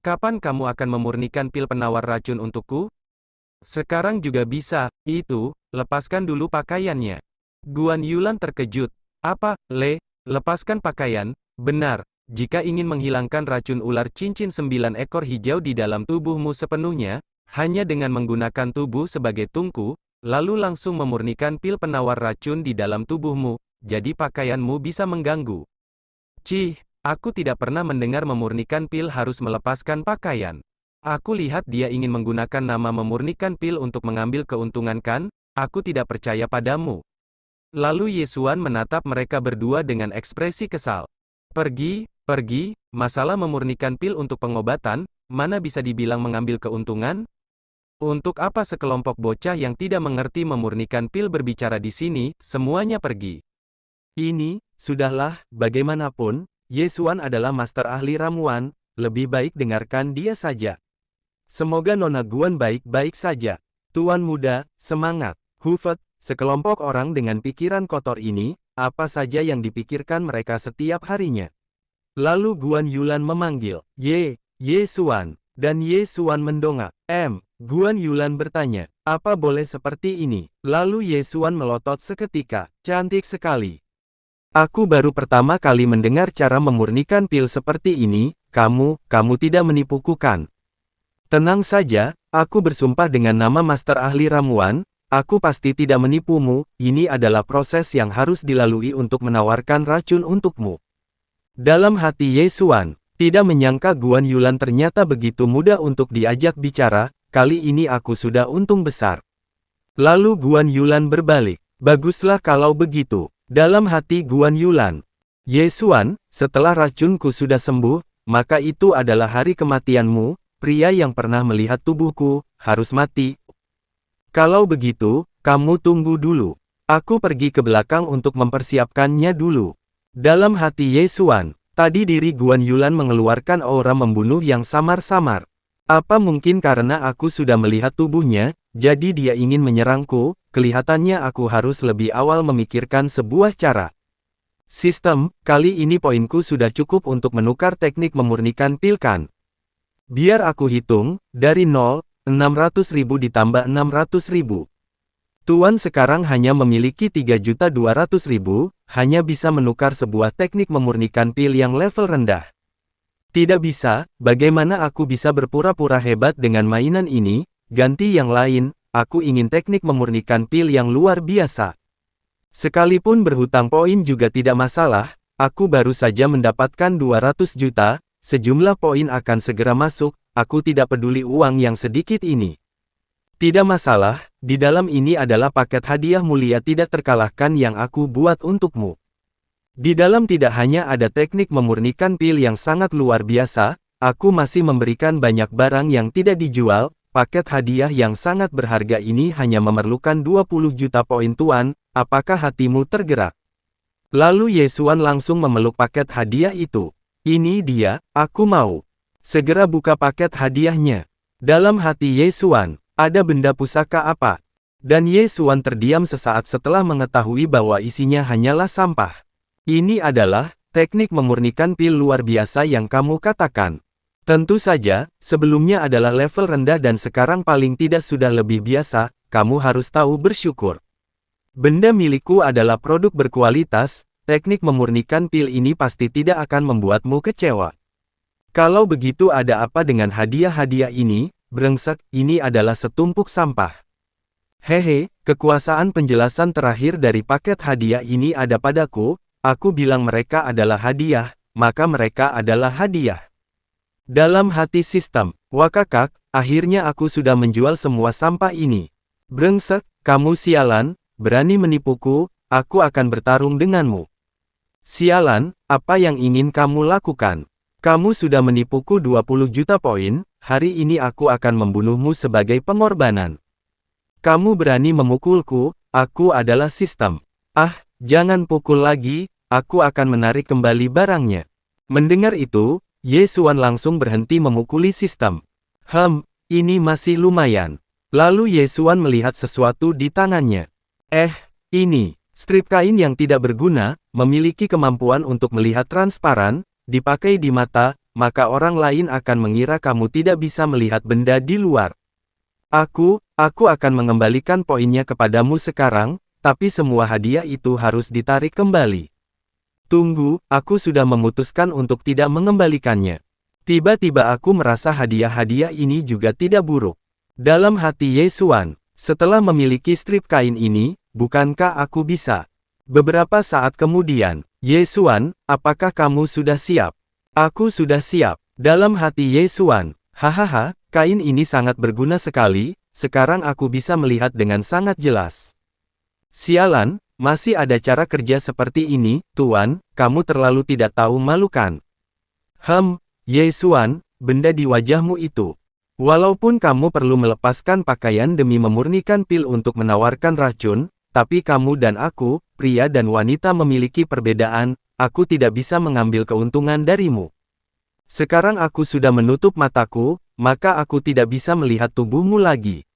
Kapan kamu akan memurnikan pil penawar racun untukku? Sekarang juga bisa, lepaskan dulu pakaiannya. Guan Yulan terkejut. Apa, lepaskan pakaian? Benar, jika ingin menghilangkan racun ular cincin 9 ekor hijau di dalam tubuhmu sepenuhnya, hanya dengan menggunakan tubuh sebagai tungku, lalu langsung memurnikan pil penawar racun di dalam tubuhmu, jadi pakaianmu bisa mengganggu. Cih, aku tidak pernah mendengar memurnikan pil harus melepaskan pakaian. Aku lihat dia ingin menggunakan nama memurnikan pil untuk mengambil keuntungan kan? Aku tidak percaya padamu. Lalu Yesuan menatap mereka berdua dengan ekspresi kesal. Pergi, masalah memurnikan pil untuk pengobatan, mana bisa dibilang mengambil keuntungan? Untuk apa sekelompok bocah yang tidak mengerti memurnikan pil berbicara di sini, semuanya pergi. Sudahlah, bagaimanapun, Yesuan adalah master ahli ramuan, lebih baik dengarkan dia saja. Semoga Nona Guan baik-baik saja. Tuan muda, semangat. Hufet, sekelompok orang dengan pikiran kotor ini, apa saja yang dipikirkan mereka setiap harinya. Lalu Guan Yulan memanggil, Yesuan, dan Yesuan mendongak. Guan Yulan bertanya, apa boleh seperti ini? Lalu Yesuan melotot seketika, cantik sekali. Aku baru pertama kali mendengar cara memurnikan pil seperti ini, kamu tidak menipuku kan? Tenang saja, aku bersumpah dengan nama master ahli ramuan, aku pasti tidak menipumu, ini adalah proses yang harus dilalui untuk menawarkan racun untukmu. Dalam hati Yesuan, tidak menyangka Guan Yulan ternyata begitu mudah untuk diajak bicara, kali ini aku sudah untung besar. Lalu Guan Yulan berbalik, baguslah kalau begitu. Dalam hati Guan Yulan, Yesuan, setelah racunku sudah sembuh, maka itu adalah hari kematianmu. Pria yang pernah melihat tubuhku, harus mati. Kalau begitu, kamu tunggu dulu. Aku pergi ke belakang untuk mempersiapkannya dulu. Dalam hati Yesuan, tadi diri Guan Yulan mengeluarkan aura membunuh yang samar-samar. Apa mungkin karena aku sudah melihat tubuhnya, jadi dia ingin menyerangku, kelihatannya aku harus lebih awal memikirkan sebuah cara. Sistem, kali ini poinku sudah cukup untuk menukar teknik memurnikan pil kan? Biar aku hitung, dari 0, 600.000 ditambah 600.000. Tuan sekarang hanya memiliki 3.200.000, hanya bisa menukar sebuah teknik memurnikan pil yang level rendah. Tidak bisa, bagaimana aku bisa berpura-pura hebat dengan mainan ini? Ganti yang lain, aku ingin teknik memurnikan pil yang luar biasa. Sekalipun berhutang poin juga tidak masalah, aku baru saja mendapatkan 200 juta, sejumlah poin akan segera masuk, aku tidak peduli uang yang sedikit ini. Tidak masalah, di dalam ini adalah paket hadiah mulia tidak terkalahkan yang aku buat untukmu. Di dalam tidak hanya ada teknik memurnikan pil yang sangat luar biasa, aku masih memberikan banyak barang yang tidak dijual, paket hadiah yang sangat berharga ini hanya memerlukan 20 juta poin tuan, apakah hatimu tergerak? Lalu Yesuan langsung memeluk paket hadiah itu. Ini dia, aku mau. Segera buka paket hadiahnya. Dalam hati Yesuan, ada benda pusaka apa? Dan Yesuan terdiam sesaat setelah mengetahui bahwa isinya hanyalah sampah. Ini adalah teknik memurnikan pil luar biasa yang kamu katakan. Tentu saja, sebelumnya adalah level rendah dan sekarang paling tidak sudah lebih biasa, kamu harus tahu bersyukur. Benda milikku adalah produk berkualitas. Teknik memurnikan pil ini pasti tidak akan membuatmu kecewa. Kalau begitu ada apa dengan hadiah-hadiah ini, brengsek, ini adalah setumpuk sampah. Hehe, kekuasaan penjelasan terakhir dari paket hadiah ini ada padaku, aku bilang mereka adalah hadiah, maka mereka adalah hadiah. Dalam hati sistem, wakakak, akhirnya aku sudah menjual semua sampah ini. Brengsek, kamu sialan, berani menipuku, aku akan bertarung denganmu. Sialan, apa yang ingin kamu lakukan? Kamu sudah menipuku 20 juta poin, hari ini aku akan membunuhmu sebagai pengorbanan. Kamu berani memukulku, aku adalah sistem. Jangan pukul lagi, aku akan menarik kembali barangnya. Mendengar itu, Yesuan langsung berhenti memukuli sistem. Ini masih lumayan. Lalu Yesuan melihat sesuatu di tangannya. Ini. Strip kain yang tidak berguna, memiliki kemampuan untuk melihat transparan, dipakai di mata, maka orang lain akan mengira kamu tidak bisa melihat benda di luar. Aku akan mengembalikan poinnya kepadamu sekarang, tapi semua hadiah itu harus ditarik kembali. Tunggu, aku sudah memutuskan untuk tidak mengembalikannya. Tiba-tiba aku merasa hadiah-hadiah ini juga tidak buruk. Dalam hati Ye Xuan, setelah memiliki strip kain ini, bukankah aku bisa? Beberapa saat kemudian, Ye Xuan, apakah kamu sudah siap? Aku sudah siap. Dalam hati Ye Xuan, hahaha, kain ini sangat berguna sekali, sekarang aku bisa melihat dengan sangat jelas. Sialan, masih ada cara kerja seperti ini, Tuan, kamu terlalu tidak tahu malu kan? Ye Xuan, benda di wajahmu itu. Walaupun kamu perlu melepaskan pakaian demi memurnikan pil untuk menawarkan racun, tapi kamu dan aku, pria dan wanita memiliki perbedaan, aku tidak bisa mengambil keuntungan darimu. Sekarang aku sudah menutup mataku, maka aku tidak bisa melihat tubuhmu lagi.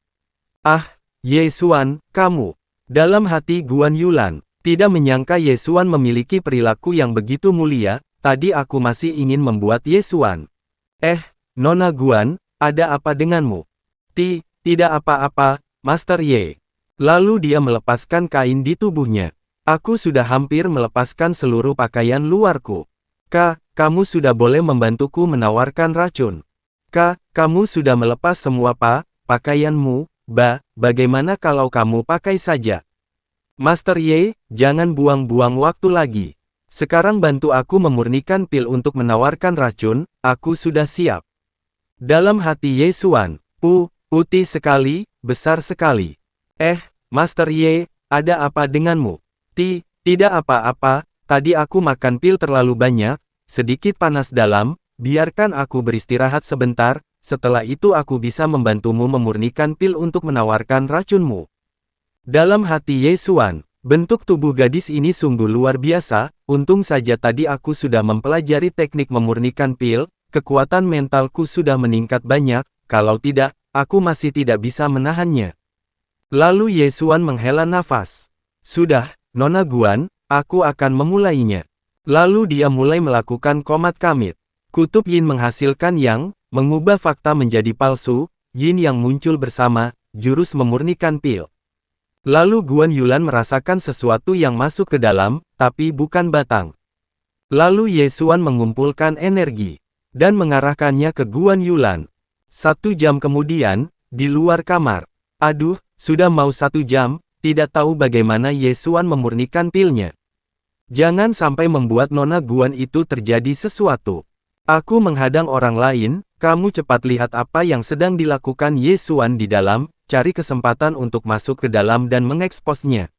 Ye Xuan, kamu. Dalam hati Guan Yulan, tidak menyangka Ye Xuan memiliki perilaku yang begitu mulia, tadi aku masih ingin membuat Ye Xuan. Nona Guan, ada apa denganmu? Tidak apa-apa, Master Ye. Lalu dia melepaskan kain di tubuhnya. Aku sudah hampir melepaskan seluruh pakaian luarku. Kamu sudah boleh membantuku menawarkan racun. Kamu sudah melepas semua pakaianmu, bagaimana kalau kamu pakai saja? Master Ye, jangan buang-buang waktu lagi. Sekarang bantu aku memurnikan pil untuk menawarkan racun, aku sudah siap. Dalam hati Ye Xuan, putih sekali, besar sekali. Master Ye, ada apa denganmu? Tidak apa-apa, tadi aku makan pil terlalu banyak, sedikit panas dalam, biarkan aku beristirahat sebentar. Setelah itu aku bisa membantumu memurnikan pil untuk menawarkan racunmu. Dalam hati Ye Xuan, bentuk tubuh gadis ini sungguh luar biasa, untung saja tadi aku sudah mempelajari teknik memurnikan pil, kekuatan mentalku sudah meningkat banyak, kalau tidak, aku masih tidak bisa menahannya. Lalu Ye Xuan menghela nafas. Sudah, Nona Guan, aku akan memulainya. Lalu dia mulai melakukan komat kamit. Kutub Yin menghasilkan Yang, mengubah fakta menjadi palsu, Yin yang muncul bersama, jurus memurnikan pil. Lalu Guan Yulan merasakan sesuatu yang masuk ke dalam, tapi bukan batang. Lalu Ye Xuan mengumpulkan energi, dan mengarahkannya ke Guan Yulan. 1 jam kemudian, di luar kamar. Aduh, sudah mau 1 jam, tidak tahu bagaimana Ye Xuan memurnikan pilnya. Jangan sampai membuat Nona Guan itu terjadi sesuatu. Aku menghadang orang lain, kamu cepat lihat apa yang sedang dilakukan Ye Xuan di dalam, cari kesempatan untuk masuk ke dalam dan mengeksposnya.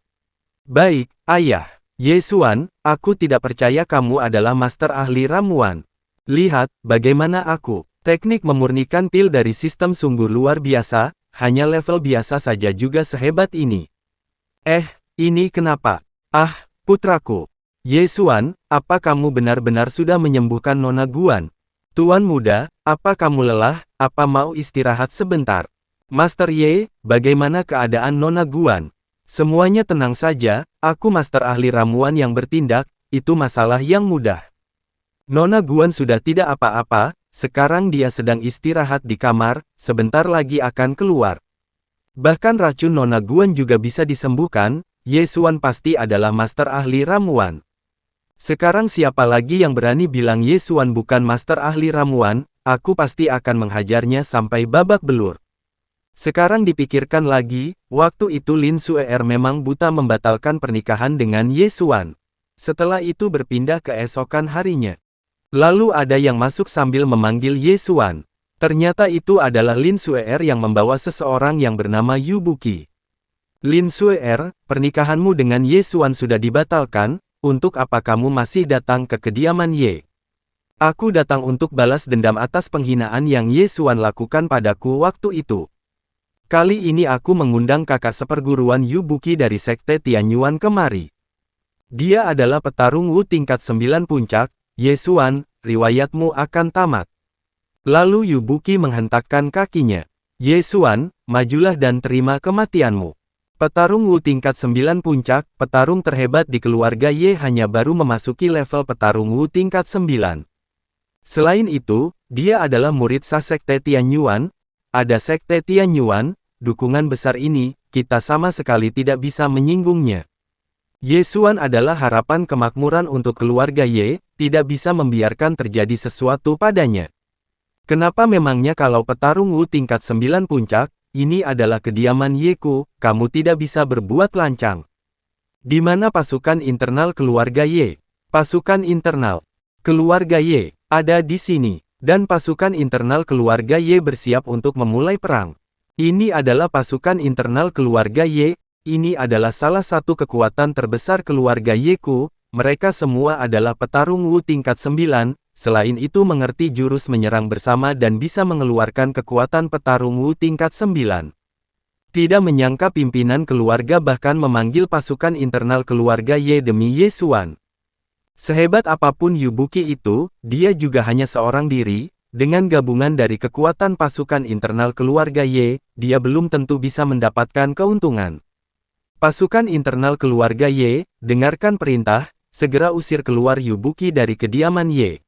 Baik, ayah. Ye Xuan, aku tidak percaya kamu adalah master ahli ramuan. Lihat, bagaimana aku. Teknik memurnikan pil dari sistem sungguh luar biasa, hanya level biasa saja juga sehebat ini. Ini kenapa? Putraku. Ye Xuan, apa kamu benar-benar sudah menyembuhkan Nona Guan? Tuan muda, apa kamu lelah, apa mau istirahat sebentar? Master Ye, bagaimana keadaan Nona Guan? Semuanya tenang saja, aku master ahli ramuan yang bertindak, itu masalah yang mudah. Nona Guan sudah tidak apa-apa, sekarang dia sedang istirahat di kamar, sebentar lagi akan keluar. Bahkan racun Nona Guan juga bisa disembuhkan, Ye Xuan pasti adalah master ahli ramuan. Sekarang siapa lagi yang berani bilang Ye Xuan bukan master ahli ramuan, aku pasti akan menghajarnya sampai babak belur. Sekarang dipikirkan lagi, waktu itu Lin Xuer memang buta membatalkan pernikahan dengan Ye Xuan. Setelah itu berpindah ke esokan harinya. Lalu ada yang masuk sambil memanggil Ye Xuan. Ternyata itu adalah Lin Xuer yang membawa seseorang yang bernama Yu Buqi. Lin Xuer, pernikahanmu dengan Ye Xuan sudah dibatalkan, untuk apa kamu masih datang ke kediaman Ye? Aku datang untuk balas dendam atas penghinaan yang Ye Xuan lakukan padaku waktu itu. Kali ini aku mengundang kakak seperguruan Yu Buqi dari Sekte Tianyuan kemari. Dia adalah petarung Wu tingkat 9 puncak, Ye Xuan, riwayatmu akan tamat. Lalu Yu Buqi menghentakkan kakinya. Ye Xuan, majulah dan terima kematianmu. Petarung Wu tingkat 9 puncak, petarung terhebat di keluarga Ye hanya baru memasuki level petarung Wu tingkat 9. Selain itu, dia adalah murid sah Sekte Tianyuan. Ada Sekte Tianyuan, dukungan besar ini, kita sama sekali tidak bisa menyinggungnya. Ye Xuan adalah harapan kemakmuran untuk keluarga Ye, tidak bisa membiarkan terjadi sesuatu padanya. Kenapa memangnya kalau petarung Wu tingkat 9 puncak, ini adalah kediaman Yeku, kamu tidak bisa berbuat lancang. Di mana pasukan internal keluarga Ye? Pasukan internal keluarga Ye ada di sini, dan pasukan internal keluarga Ye bersiap untuk memulai perang. Ini adalah pasukan internal keluarga Ye, ini adalah salah satu kekuatan terbesar keluarga Yeku, mereka semua adalah petarung Wu tingkat 9, selain itu mengerti jurus menyerang bersama dan bisa mengeluarkan kekuatan petarung Wu tingkat 9. Tidak menyangka pimpinan keluarga bahkan memanggil pasukan internal keluarga Ye demi Ye Xuan. Sehebat apapun Yubuki itu, dia juga hanya seorang diri, dengan gabungan dari kekuatan pasukan internal keluarga Ye, dia belum tentu bisa mendapatkan keuntungan. Pasukan internal keluarga Ye, dengarkan perintah, segera usir keluar Yubuki dari kediaman Ye.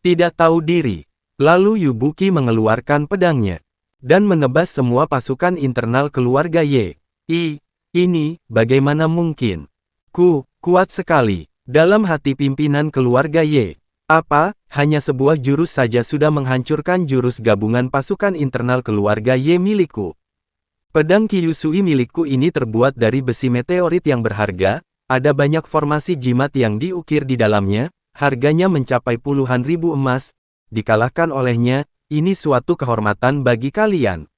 Tidak tahu diri. Lalu Yubuki mengeluarkan pedangnya dan menebas semua pasukan internal keluarga Ye. Ini, bagaimana mungkin? Kuat sekali. Dalam hati pimpinan keluarga Ye. Apa, hanya sebuah jurus saja sudah menghancurkan jurus gabungan pasukan internal keluarga Ye milikku. Pedang Kyusui milikku ini terbuat dari besi meteorit yang berharga, ada banyak formasi jimat yang diukir di dalamnya, harganya mencapai puluhan ribu emas, dikalahkan olehnya, ini suatu kehormatan bagi kalian.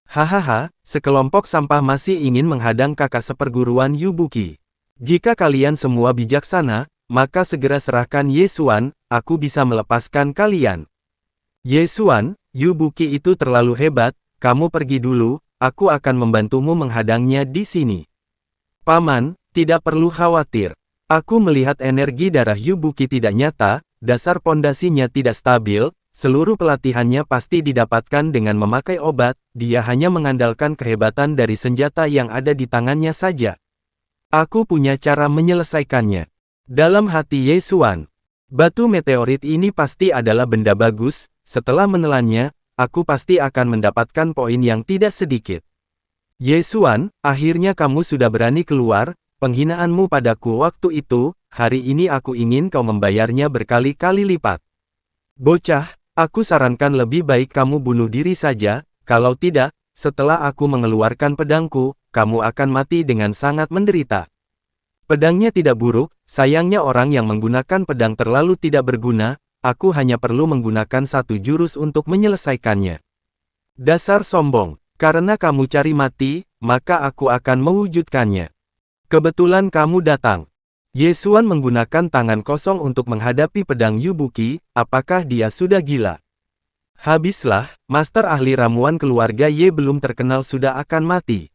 Hahaha, sekelompok sampah masih ingin menghadang kakak seperguruan Yubuki. Jika kalian semua bijaksana, maka segera serahkan Ye Xuan, aku bisa melepaskan kalian. Ye Xuan, Yubuki itu terlalu hebat, kamu pergi dulu, aku akan membantumu menghadangnya di sini. Paman, tidak perlu khawatir. Aku melihat energi darah Yubuki tidak nyata, dasar pondasinya tidak stabil, seluruh pelatihannya pasti didapatkan dengan memakai obat, dia hanya mengandalkan kehebatan dari senjata yang ada di tangannya saja. Aku punya cara menyelesaikannya. Dalam hati Ye Xuan, batu meteorit ini pasti adalah benda bagus, setelah menelannya, aku pasti akan mendapatkan poin yang tidak sedikit. Ye Xuan, akhirnya kamu sudah berani keluar, penghinaanmu padaku waktu itu, hari ini aku ingin kau membayarnya berkali-kali lipat. Bocah, aku sarankan lebih baik kamu bunuh diri saja, kalau tidak, setelah aku mengeluarkan pedangku, kamu akan mati dengan sangat menderita. Pedangnya tidak buruk, sayangnya orang yang menggunakan pedang terlalu tidak berguna, aku hanya perlu menggunakan satu jurus untuk menyelesaikannya. Dasar sombong, karena kamu cari mati, maka aku akan mewujudkannya. Kebetulan kamu datang. Ye Xuan menggunakan tangan kosong untuk menghadapi pedang Yubuki, apakah dia sudah gila? Habislah, master ahli ramuan keluarga Ye belum terkenal sudah akan mati.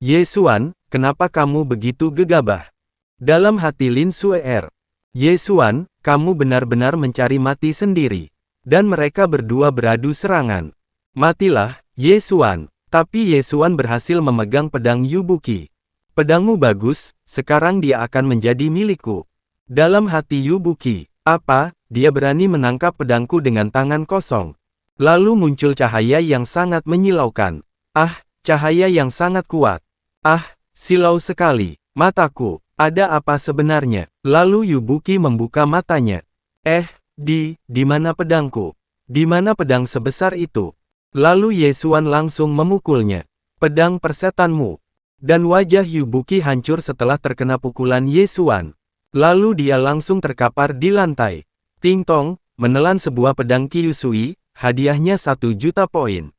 Ye Xuan, kenapa kamu begitu gegabah? Dalam hati Lin Suer. Ye Xuan, kamu benar-benar mencari mati sendiri. Dan mereka berdua beradu serangan. Matilah, Ye Xuan. Tapi Ye Xuan berhasil memegang pedang Yubuki. Pedangmu bagus, sekarang dia akan menjadi milikku. Dalam hati Yubuki, apa, dia berani menangkap pedangku dengan tangan kosong. Lalu muncul cahaya yang sangat menyilaukan. Cahaya yang sangat kuat. Silau sekali. Mataku, ada apa sebenarnya? Lalu Yubuki membuka matanya. Di mana pedangku? Di mana pedang sebesar itu? Lalu Ye Xuan langsung memukulnya. Pedang persetanmu. Dan wajah Yubuki hancur setelah terkena pukulan Ye Xuan. Lalu dia langsung terkapar di lantai. Ting tong, menelan sebuah pedang Kyusui, hadiahnya 1.000.000 poin.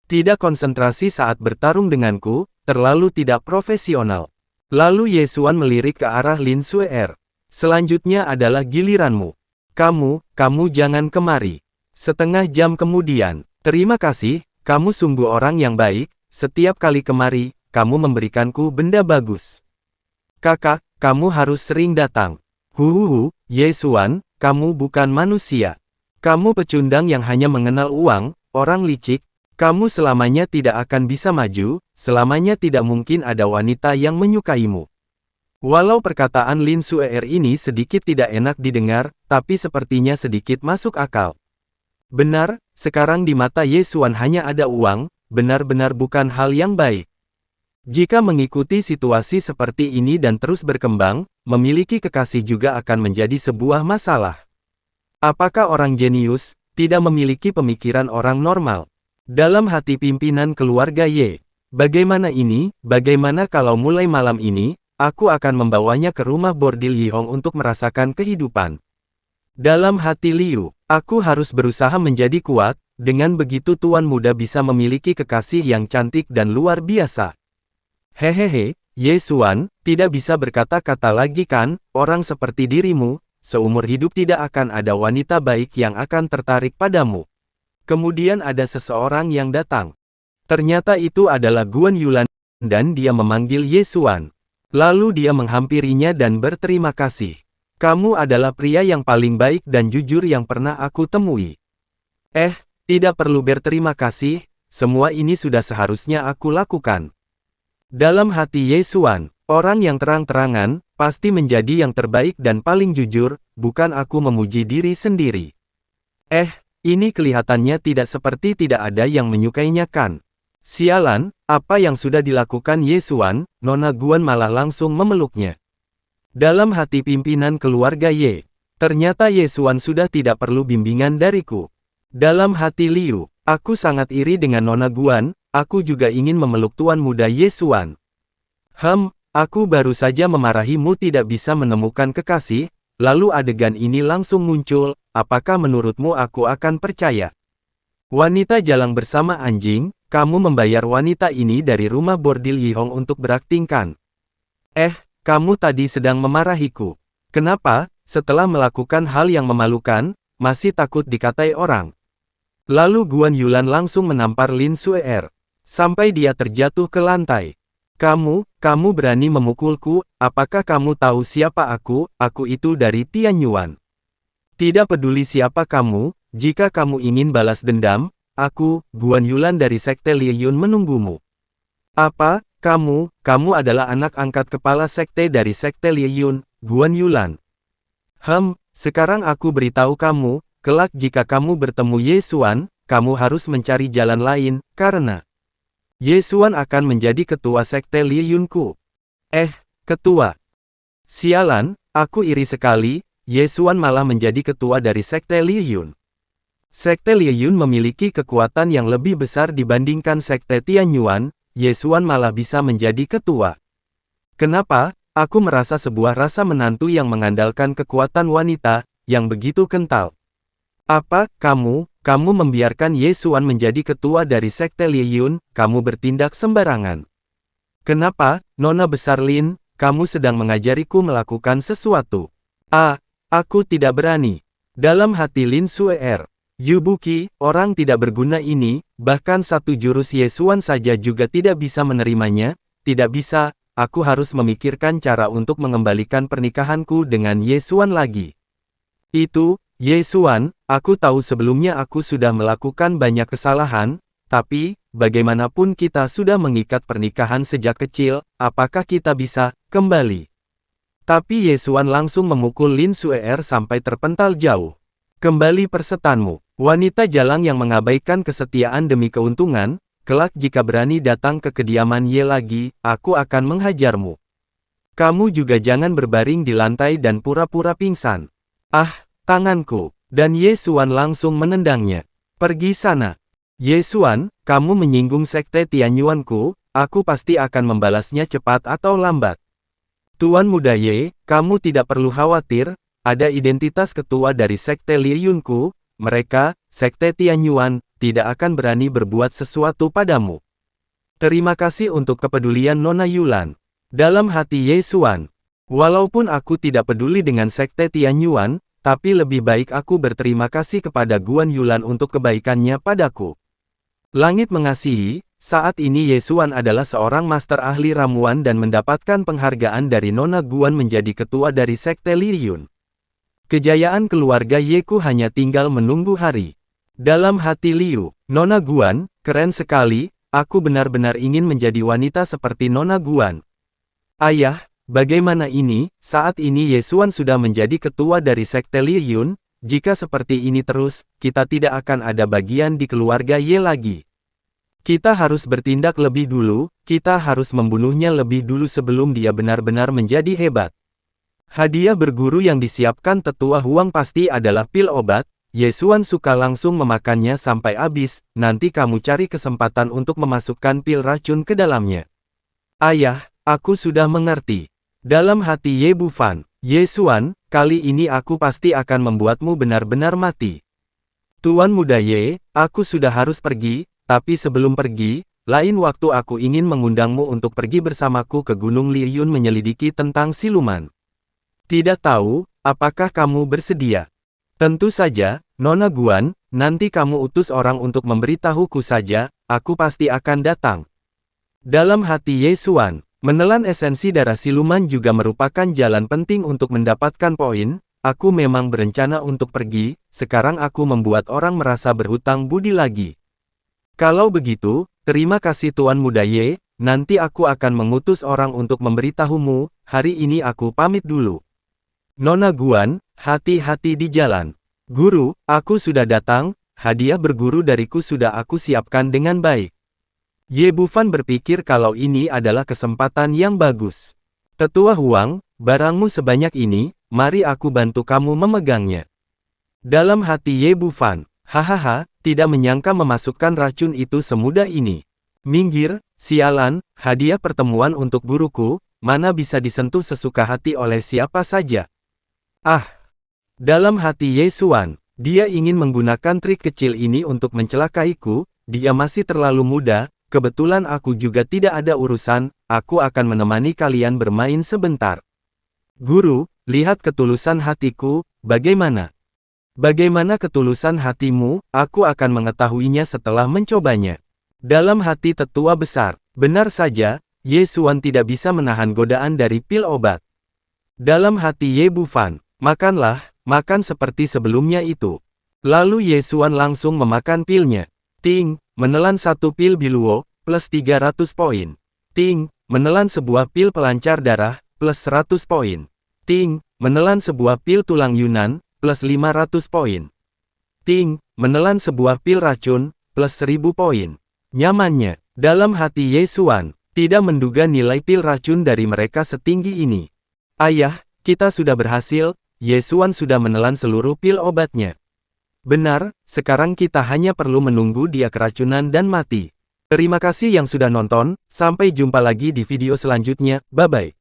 Tidak konsentrasi saat bertarung denganku, terlalu tidak profesional. Lalu Ye Xuan melirik ke arah Lin Suer. Selanjutnya adalah giliranmu. Kamu jangan kemari. Setengah jam kemudian, terima kasih, kamu sungguh orang yang baik, setiap kali kemari, kamu memberikanku benda bagus. Kakak, kamu harus sering datang. Ye Xuan, kamu bukan manusia. Kamu pecundang yang hanya mengenal uang, orang licik. Kamu selamanya tidak akan bisa maju, selamanya tidak mungkin ada wanita yang menyukaimu. Walau perkataan Lin Suer ini sedikit tidak enak didengar, tapi sepertinya sedikit masuk akal. Benar, sekarang di mata Ye Xuan hanya ada uang, benar-benar bukan hal yang baik. Jika mengikuti situasi seperti ini dan terus berkembang, memiliki kekasih juga akan menjadi sebuah masalah. Apakah orang jenius tidak memiliki pemikiran orang normal? Dalam hati pimpinan keluarga Ye, bagaimana ini, bagaimana kalau mulai malam ini, aku akan membawanya ke rumah bordil Yihong untuk merasakan kehidupan. Dalam hati Liu, aku harus berusaha menjadi kuat, dengan begitu tuan muda bisa memiliki kekasih yang cantik dan luar biasa. Hehehe, Ye Xuan, tidak bisa berkata-kata lagi kan, orang seperti dirimu, seumur hidup tidak akan ada wanita baik yang akan tertarik padamu. Kemudian ada seseorang yang datang. Ternyata itu adalah Guan Yulan, dan dia memanggil Ye Xuan. Lalu dia menghampirinya dan berterima kasih. Kamu adalah pria yang paling baik dan jujur yang pernah aku temui. Tidak perlu berterima kasih, semua ini sudah seharusnya aku lakukan. Dalam hati Ye Xuan, orang yang terang-terangan, pasti menjadi yang terbaik dan paling jujur, bukan aku memuji diri sendiri. Ini kelihatannya tidak seperti tidak ada yang menyukainya kan? Sialan, apa yang sudah dilakukan Ye Xuan, Nona Guan malah langsung memeluknya. Dalam hati pimpinan keluarga Ye, ternyata Ye Xuan sudah tidak perlu bimbingan dariku. Dalam hati Liu, aku sangat iri dengan Nona Guan, aku juga ingin memeluk tuan muda Ye Xuan. Aku baru saja memarahimu tidak bisa menemukan kekasih, lalu adegan ini langsung muncul, apakah menurutmu aku akan percaya? Wanita jalang bersama anjing, kamu membayar wanita ini dari rumah bordil Yihong untuk berakting kan? Kamu tadi sedang memarahiku. Kenapa, setelah melakukan hal yang memalukan, masih takut dikatai orang? Lalu Guan Yulan langsung menampar Lin Suer, sampai dia terjatuh ke lantai. Kamu berani memukulku, apakah kamu tahu siapa aku itu dari Tianyuan. Tidak peduli siapa kamu, jika kamu ingin balas dendam, aku, Guan Yulan dari Sekte Liyun menunggumu. Apa, kamu adalah anak angkat kepala Sekte dari Sekte Liyun, Guan Yulan. Sekarang aku beritahu kamu, kelak jika kamu bertemu Ye Xuan, kamu harus mencari jalan lain, karena Ye Xuan akan menjadi ketua Sekte Liyunku. Ketua. Sialan, aku iri sekali, Ye Xuan malah menjadi ketua dari Sekte Liyun. Sekte Liyun memiliki kekuatan yang lebih besar dibandingkan Sekte Tianyuan, Ye Xuan malah bisa menjadi ketua. Kenapa? Aku merasa sebuah rasa menantu yang mengandalkan kekuatan wanita, yang begitu kental. Apa, kamu membiarkan Ye Xuan menjadi ketua dari Sekte Liyun, kamu bertindak sembarangan. Kenapa, Nona Besar Lin, kamu sedang mengajariku melakukan sesuatu? Aku tidak berani. Dalam hati Lin Suer, Yubuki, orang tidak berguna ini, bahkan satu jurus Ye Xuan saja juga tidak bisa menerimanya, tidak bisa, aku harus memikirkan cara untuk mengembalikan pernikahanku dengan Ye Xuan lagi. Itu, Ye Xuan, aku tahu sebelumnya aku sudah melakukan banyak kesalahan, tapi, bagaimanapun kita sudah mengikat pernikahan sejak kecil, apakah kita bisa kembali? Tapi Ye Xuan langsung memukul Lin Suer sampai terpental jauh. Kembali persetanmu, wanita jalang yang mengabaikan kesetiaan demi keuntungan, kelak jika berani datang ke kediaman Ye lagi, aku akan menghajarmu. Kamu juga jangan berbaring di lantai dan pura-pura pingsan. Tanganku. Dan Ye Xuan langsung menendangnya. Pergi sana. Ye Xuan, kamu menyinggung Sekte Tianyuanku, aku pasti akan membalasnya cepat atau lambat. Tuan muda Ye, kamu tidak perlu khawatir, ada identitas ketua dari Sekte Liyunku, mereka, Sekte Tianyuan, tidak akan berani berbuat sesuatu padamu. Terima kasih untuk kepedulian Nona Yulan. Dalam hati Ye Xuan, walaupun aku tidak peduli dengan Sekte Tianyuan, tapi lebih baik aku berterima kasih kepada Guan Yulan untuk kebaikannya padaku. Langit mengasihi, saat ini Ye Xuan adalah seorang master ahli ramuan dan mendapatkan penghargaan dari Nona Guan menjadi ketua dari Sekte Liyun. Kejayaan keluarga Yeku hanya tinggal menunggu hari. Dalam hati Liu, Nona Guan, keren sekali, aku benar-benar ingin menjadi wanita seperti Nona Guan. Ayah, Bagaimana ini? Saat ini Ye Xuan sudah menjadi ketua dari Sekte Li Yun. Jika seperti ini terus, kita tidak akan ada bagian di keluarga Ye lagi. Kita harus bertindak lebih dulu, kita harus membunuhnya lebih dulu sebelum dia benar-benar menjadi hebat. Hadiah berguru yang disiapkan Tetua Huang pasti adalah pil obat. Ye Xuan suka langsung memakannya sampai habis, nanti kamu cari kesempatan untuk memasukkan pil racun ke dalamnya. Ayah, aku sudah mengerti. Dalam hati Ye Bufan, Ye Xuan, kali ini aku pasti akan membuatmu benar-benar mati. Tuan muda Ye, aku sudah harus pergi, tapi sebelum pergi, lain waktu aku ingin mengundangmu untuk pergi bersamaku ke Gunung Li Yun menyelidiki tentang siluman. Tidak tahu, apakah kamu bersedia? Tentu saja, Nona Guan, nanti kamu utus orang untuk memberitahuku saja, aku pasti akan datang. Dalam hati Ye Xuan, menelan esensi darah siluman juga merupakan jalan penting untuk mendapatkan poin. Aku memang berencana untuk pergi, sekarang aku membuat orang merasa berhutang budi lagi. Kalau begitu, terima kasih Tuan Muda Ye, nanti aku akan mengutus orang untuk memberitahumu, hari ini aku pamit dulu. Nona Guan, hati-hati di jalan. Guru, aku sudah datang, hadiah berguru dariku sudah aku siapkan dengan baik. Ye Bufan berpikir kalau ini adalah kesempatan yang bagus. Tetua Huang, barangmu sebanyak ini, mari aku bantu kamu memegangnya. Dalam hati Ye Bufan, hahaha, tidak menyangka memasukkan racun itu semudah ini. Minggir, sialan, hadiah pertemuan untuk guruku, mana bisa disentuh sesuka hati oleh siapa saja. Ah! Dalam hati Ye Xuan, dia ingin menggunakan trik kecil ini untuk mencelakaiku, dia masih terlalu muda. Kebetulan aku juga tidak ada urusan, aku akan menemani kalian bermain sebentar. Guru, lihat ketulusan hatiku, bagaimana? Bagaimana ketulusan hatimu, aku akan mengetahuinya setelah mencobanya. Dalam hati tetua besar, benar saja, Ye Xuan tidak bisa menahan godaan dari pil obat. Dalam hati Ye Bufan, makanlah, makan seperti sebelumnya itu. Lalu Ye Xuan langsung memakan pilnya. Ting! Menelan satu pil Biluo, plus 300 poin. Ting, menelan sebuah pil pelancar darah, plus 100 poin. Ting, menelan sebuah pil tulang Yunan, plus 500 poin. Ting, menelan sebuah pil racun, plus 1000 poin. Nyamannya, dalam hati Ye Xuan, tidak menduga nilai pil racun dari mereka setinggi ini. Ayah, kita sudah berhasil, Ye Xuan sudah menelan seluruh pil obatnya. Benar, sekarang kita hanya perlu menunggu dia keracunan dan mati. Terima kasih yang sudah nonton, sampai jumpa lagi di video selanjutnya, bye-bye.